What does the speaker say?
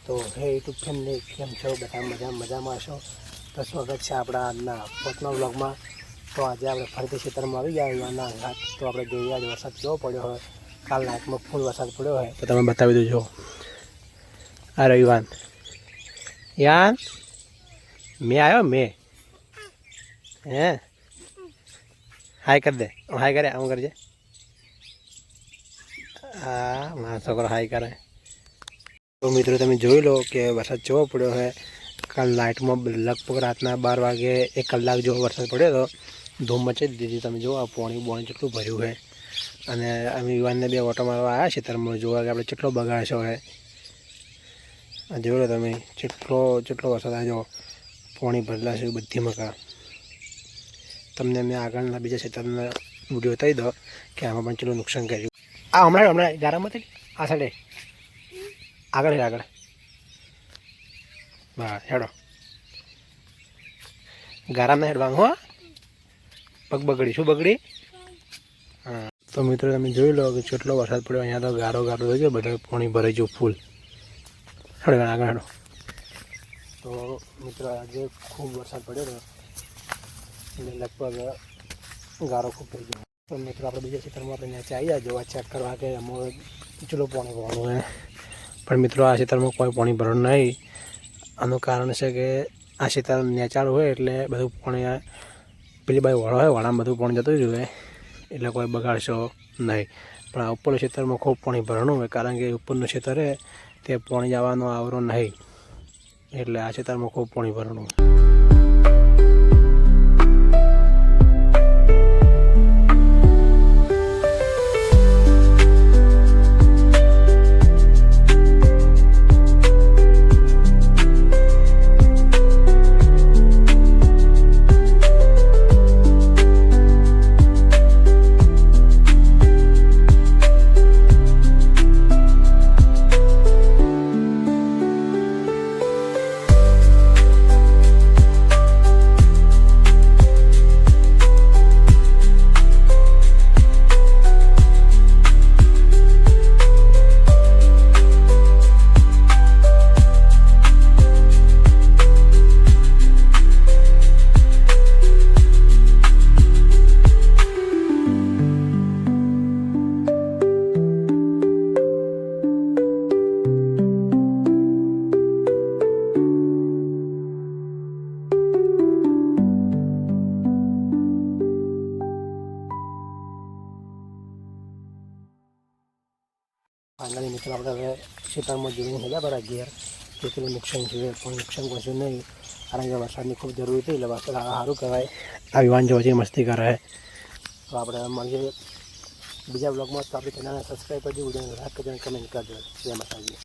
तो हे YouTube family केम छो बता मजा में हशो। तो स्वागत है अपना आजना पोतना व्लॉग में। तो आज आप फरीथी खेतर में आई गया युवाना घाट। तो आप जो आज वरसाद केवो पड़ो है, काल नाइट में फूल वरसाद पड़ो है तो तमे बतावी दो। अरे युवान यान मैं आयो मैं हैं हाय कर दे, हाय करे हम करजे। हाँ मारा छोकरो हाय करे। तो मित्रों तमे जोई लो कि वरसाद केवो पड़ो है। कल नाइट में लगभग रातना 12 वागे 1 कलाक जो वरसाद पड़ो तो धूम मचाई दीधी। तमे जो पाणी बोणी जेटलुं भर्युं है अने अमे युवानने बे ऑटो मारवा आया खेतरमां जोवा के आपणे चेटलो बगाड्यो है। जोई लो तमे चेटलो वरसाद आयो, पाणी भरेला छे बधी मका। तमने मैं आगळना बीजा खेतरना विडियो बतावी दो कि आमां पण चेटલું नुकसान कर्युं। आ हमणां गारामां थी आ साइडे आगळ बस हेडो गाराम हेड वांग हो पग बगड़ी शू बगड़ी। हाँ तो मित्रों तमे जोई लो कि चेटलो वरसाद पड्यो। अहींया तो गारो गारो थई गयो, बधो पाणी भराई गयुं फूल। हेडो आगळ हेडो। तो मित्रों आज खूब वरसाद पड्यो तो लगभग गारो खूब थई गयो। तो मित्रों आपणे बीजा खेतरमां आपणे नीचे आई जाओ जोवा चेक करवा के अमो चेटલું पाणी भरवानुं है। पण मित्रों आ खेतरमां कोई पाणी भरवानुं नहीं। आनुं कारण है कि आ खेतर नेचाळुं होय एटले बधुं पाणी पेली बाजू वळो है, वळामां बधुं पाणी जतुं रह्युं एटले कोई बगाड़शो नहीं। पण आ उपरनुं खेतरमां खूब पाणी भरवानुं होय कारण के उपरनुं खेतर है ते पाणी जवानो आवरो नहीं, एटले आ खेतरमां खूब पाणी भरवानुं होय। फाइनली मित्रों आप खेतर में जोईने हेला बड़ा घेर के नुकसान थयुं पण नुकसान पहुंच्युं नहीं कारण के वरसादनी खूब जरूरी थी। એટલે વરસાદ सारूँ कहेवाय। आ युवान जो है मस्ती करे है। तो આપણે મળીએ બીજા બ્લોગમાં। તો આપણી ચેનલને સબસ્ક્રાઈબ કરજો, વિડીયોને લાઈક કરજો અને કમેન્ટ કરજો। જય માતાજી।